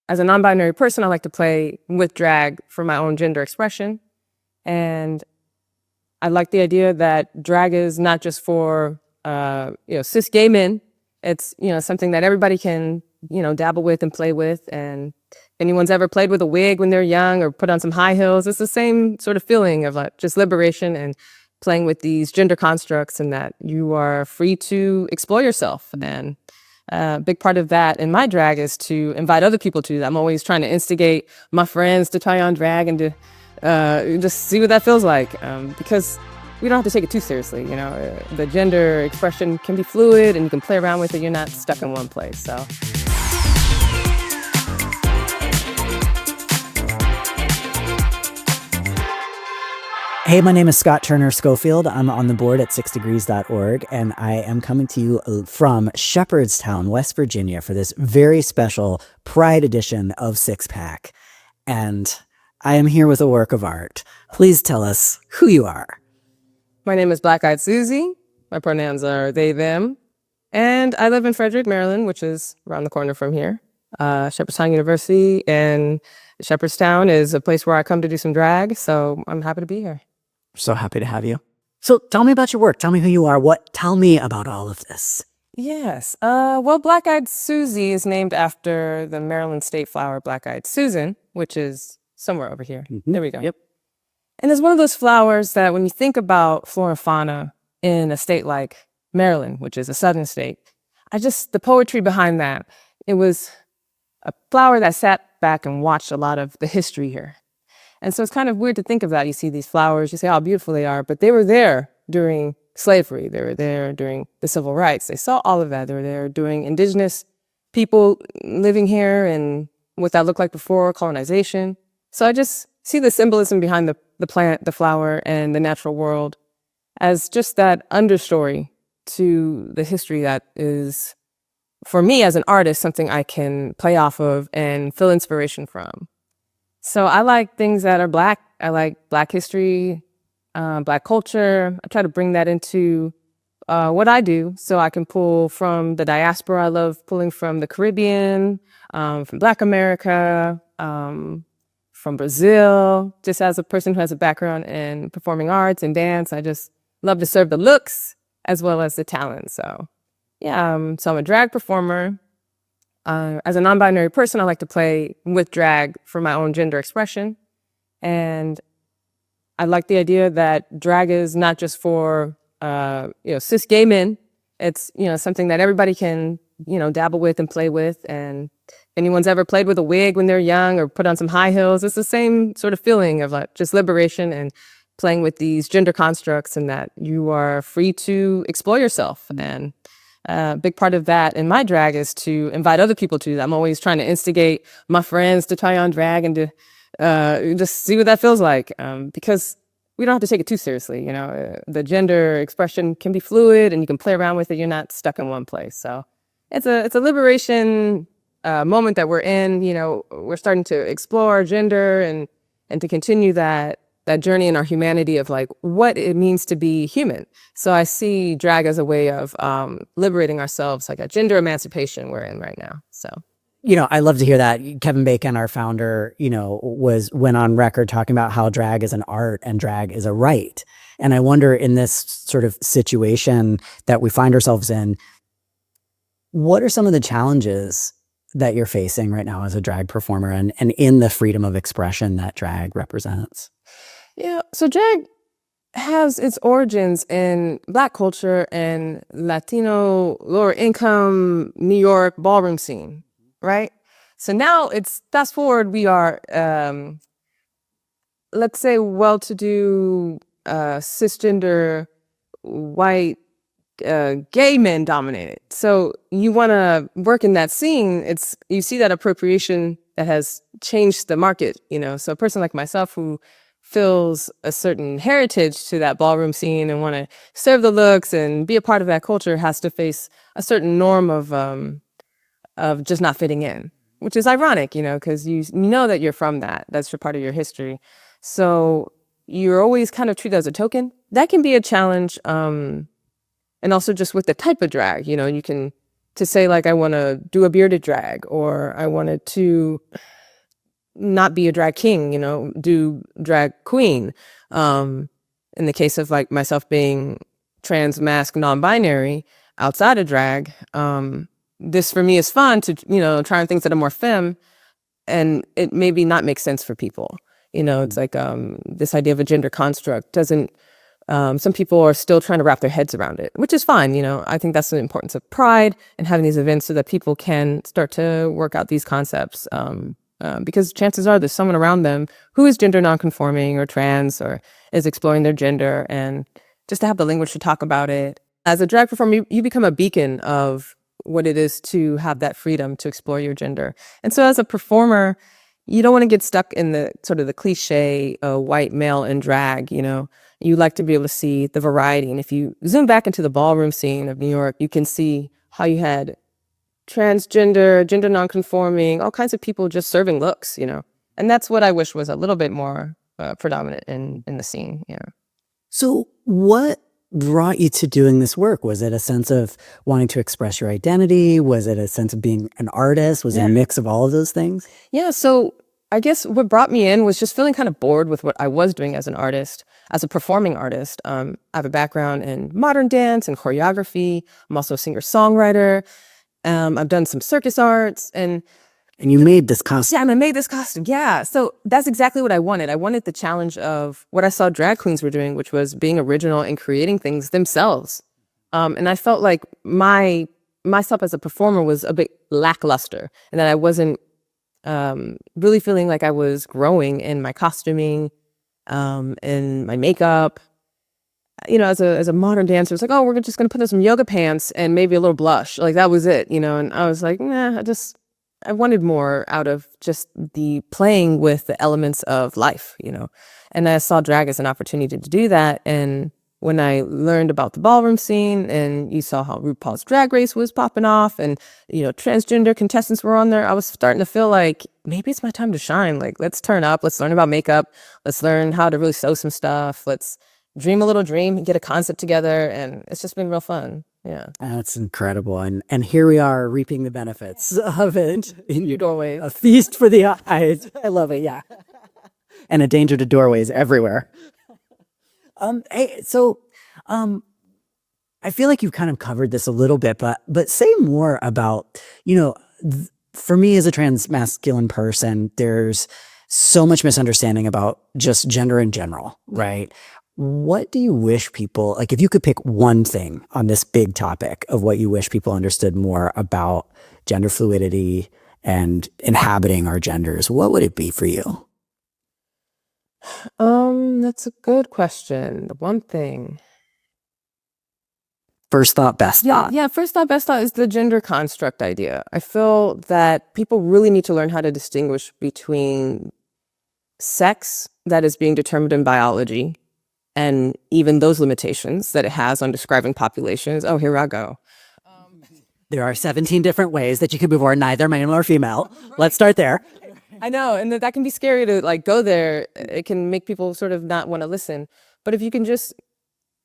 As a non-binary person, I like to play with drag for my own gender expression. And I like the idea that drag is not just for, cis gay men. It's, something that everybody can, dabble with and play with. And if anyone's ever played with a wig when they're young or put on some high heels, it's the same sort of feeling of like just liberation and playing with these gender constructs, and that you are free to explore yourself. And a big part of that in my drag is to invite other people to that. I'm always trying to instigate my friends to try on drag and to just see what that feels like, because we don't have to take it too seriously. The gender expression can be fluid and you can play around with it. You're not stuck in one place. So. Hey, my name is Scott Turner Schofield. I'm on the board at SixDegrees.org, and I am coming to you from Shepherdstown, West Virginia, for this very special Pride edition of Six Pack. And I am here with a work of art. Please tell us who you are. My name is Black-Eyed Suzy. My pronouns are they, them. And I live in Frederick, Maryland, which is around the corner from here. Shepherdstown University and Shepherdstown is a place where I come to do some drag, so I'm happy to be here. So happy to have you. So tell me about your work. Tell me who you are. Tell me about all of this. Yes. Well, Black-Eyed Suzy is named after the Maryland state flower Black-Eyed Susan, which is somewhere over here. Mm-hmm. There we go. Yep. And it's one of those flowers that when you think about flora and fauna in a state like Maryland, which is a southern state, the poetry behind that, it was a flower that sat back and watched a lot of the history here. And so it's kind of weird to think of that. You see these flowers, you say how beautiful they are, but they were there during slavery. They were there during the civil rights. They saw all of that. They were there during indigenous people living here and what that looked like before colonization. So I just see the symbolism behind the plant, the flower, and the natural world as just that understory to the history that is, for me as an artist, something I can play off of and feel inspiration from. So I like things that are Black. I like Black history, Black culture. I try to bring that into what I do so I can pull from the diaspora. I love pulling from the Caribbean, from Black America, from Brazil. Just as a person who has a background in performing arts and dance, I just love to serve the looks as well as the talent. So yeah, so I'm a drag performer. As a non-binary person, I like to play with drag for my own gender expression. And I like the idea that drag is not just for, cis gay men. It's, something that everybody can, dabble with and play with. And if anyone's ever played with a wig when they're young or put on some high heels, it's the same sort of feeling of like just liberation and playing with these gender constructs, and that you are free to explore yourself. And a big part of that in my drag is to invite other people to that. I'm always trying to instigate my friends to try on drag and to just see what that feels like, because we don't have to take it too seriously. The gender expression can be fluid and you can play around with it. You're not stuck in one place. So it's a liberation moment that we're in. We're starting to explore gender and to continue that journey in our humanity of like what it means to be human. So I see drag as a way of liberating ourselves, like a gender emancipation we're in right now. So, I love to hear that. Kevin Bacon, our founder, went on record talking about how drag is an art and drag is a right. And I wonder, in this sort of situation that we find ourselves in, what are some of the challenges that you're facing right now as a drag performer and in the freedom of expression that drag represents? Yeah, so drag has its origins in Black culture and Latino, lower income New York ballroom scene, right? So now fast forward, we are, let's say, well-to-do, cisgender, white, gay men dominated. So you want to work in that scene, you see that appropriation that has changed the market, So a person like myself who feels a certain heritage to that ballroom scene and want to serve the looks and be a part of that culture has to face a certain norm of just not fitting in, which is ironic, because you know that you're from that. That's your part of your history. So you're always kind of treated as a token. That can be a challenge. And also just with the type of drag, you can to say like, I want to do a bearded drag, or I wanted to not be a drag king, do drag queen. In the case of like myself being trans, masc, non-binary outside of drag, this for me is fun to, trying things that are more femme, and it maybe not make sense for people. It's like this idea of a gender construct doesn't, some people are still trying to wrap their heads around it, which is fine. I think that's the importance of pride and having these events so that people can start to work out these concepts. Because chances are there's someone around them who is gender nonconforming or trans or is exploring their gender, and just to have the language to talk about it. As a drag performer, you become a beacon of what it is to have that freedom to explore your gender. And so as a performer, you don't want to get stuck in the sort of the cliche white male in drag. You like to be able to see the variety. And if you zoom back into the ballroom scene of New York, you can see how you had transgender, gender nonconforming, all kinds of people just serving looks, and that's what I wish was a little bit more predominant in the scene. So what brought you to doing this work? Was it a sense of wanting to express your identity? Was it a sense of being an artist? Was it a mix of all of those things? Yeah. So I guess what brought me in was just feeling kind of bored with what I was doing as an artist, as a performing artist. I have a background in modern dance and choreography. I'm also a singer-songwriter. I've done some circus arts, and you made this costume. Yeah, and I made this costume. Yeah. So that's exactly what I wanted. I wanted the challenge of what I saw drag queens were doing, which was being original and creating things themselves. And I felt like myself as a performer was a bit lackluster, and that I wasn't really feeling like I was growing in my costuming, in my makeup. As a modern dancer, it's like, oh, we're just going to put on some yoga pants and maybe a little blush. Like that was it, and I was like, nah, I wanted more out of just the playing with the elements of life, and I saw drag as an opportunity to do that. And when I learned about the ballroom scene, and you saw how RuPaul's Drag Race was popping off, and, transgender contestants were on there, I was starting to feel like maybe it's my time to shine. Like, let's turn up, let's learn about makeup, let's learn how to really sew some stuff, let's dream a little dream, get a concept together, and it's just been real fun. Yeah. That's incredible. And here we are reaping the benefits of it. In your doorways. A feast for the eyes. I love it, yeah. And a danger to doorways everywhere. Hey, so I feel like you've kind of covered this a little bit, but say more about, for me as a trans masculine person, there's so much misunderstanding about just gender in general, right? What do you wish people, like if you could pick one thing on this big topic of what you wish people understood more about gender fluidity and inhabiting our genders, what would it be for you? That's a good question. The one thing. First thought, best thought. Yeah, first thought, best thought is the gender construct idea. I feel that people really need to learn how to distinguish between sex that is being determined in biology and even those limitations that it has on describing populations. Oh, here I go. There are 17 different ways that you could be born neither male nor female. Right. Let's start there. I know, and that can be scary to like go there. It can make people sort of not want to listen. But if you can just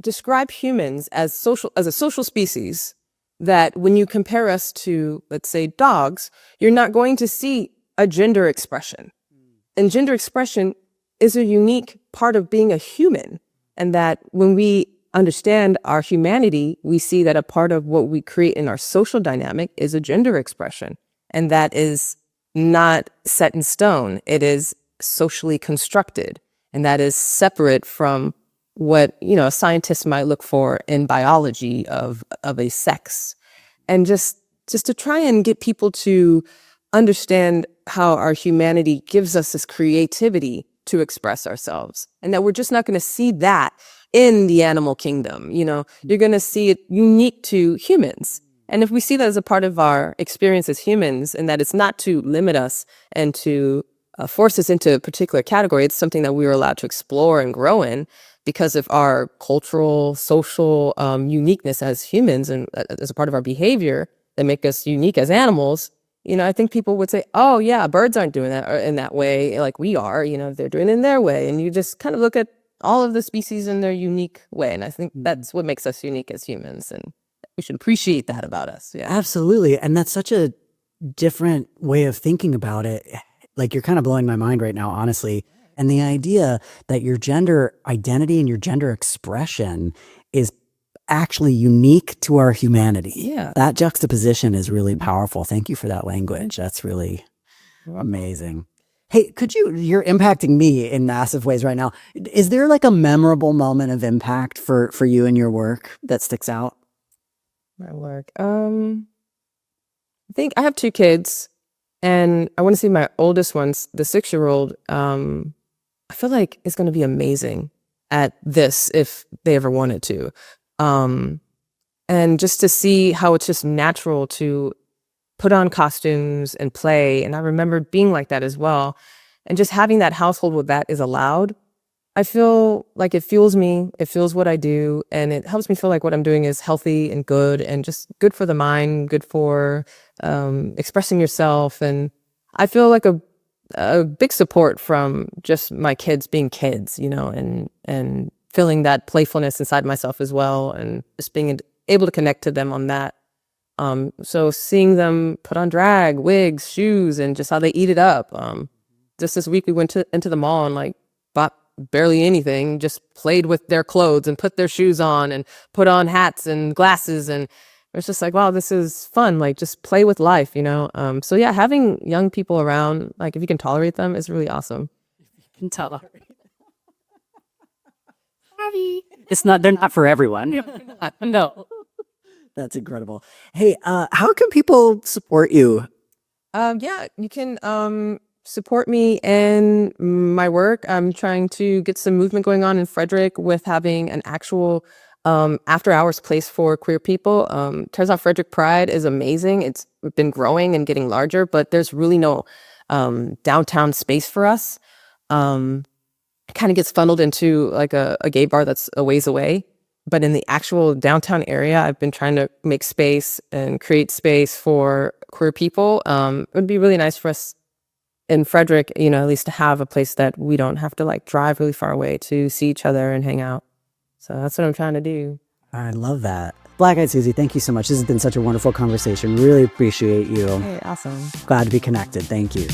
describe humans as a social species, that when you compare us to, let's say, dogs, you're not going to see a gender expression. And gender expression is a unique part of being a human. And that when we understand our humanity, we see that a part of what we create in our social dynamic is a gender expression. And that is not set in stone. It is socially constructed. And that is separate from what, a scientist might look for in biology of a sex. And just to try and get people to understand how our humanity gives us this creativity to express ourselves, and that we're just not going to see that in the animal kingdom. You're going to see it unique to humans. And if we see that as a part of our experience as humans, and that it's not to limit us and to force us into a particular category, it's something that we are allowed to explore and grow in because of our cultural, social uniqueness as humans and as a part of our behavior that make us unique as animals. I think people would say, oh, yeah, birds aren't doing that in that way like we are. They're doing it in their way. And you just kind of look at all of the species in their unique way. And I think that's what makes us unique as humans. And we should appreciate that about us. Yeah. Absolutely. And that's such a different way of thinking about it. Like, you're kind of blowing my mind right now, honestly. And the idea that your gender identity and your gender expression is actually unique to our humanity. Yeah. That juxtaposition is really powerful. Thank you for that language. That's really amazing. Hey, you're impacting me in massive ways right now. Is there like a memorable moment of impact for you and your work that sticks out? My work. I think I have 2 kids, and I want to see my oldest one's the 6-year-old. I feel like is going to be amazing at this if they ever wanted to. And just to see how it's just natural to put on costumes and play. And I remember being like that as well. And just having that household where that is allowed, I feel like it fuels me, it fuels what I do, and it helps me feel like what I'm doing is healthy and good and just good for the mind, good for expressing yourself. And I feel like a big support from just my kids being kids, and feeling that playfulness inside myself as well, and just being able to connect to them on that. So seeing them put on drag, wigs, shoes, and just how they eat it up. Just this week we went into the mall and like bought barely anything, just played with their clothes and put their shoes on and put on hats and glasses, and it's just like, wow, this is fun. Like, just play with life, So yeah, having young people around, like if you can tolerate them, is really awesome. You can tolerate. They're not for everyone. No. That's incredible. Hey, how can people support you? Yeah, you can support me in my work. I'm trying to get some movement going on in Frederick with having an actual after hours place for queer people. Turns out Frederick Pride is amazing. It's been growing and getting larger, but there's really no downtown space for us. It kind of gets funneled into like a gay bar that's a ways away. But in the actual downtown area, I've been trying to make space and create space for queer people. It would be really nice for us in Frederick, at least to have a place that we don't have to like drive really far away to see each other and hang out. So that's what I'm trying to do. I love that. Black-Eyed Suzy, thank you so much. This has been such a wonderful conversation. Really appreciate you. Hey, awesome. Glad to be connected. Thank you.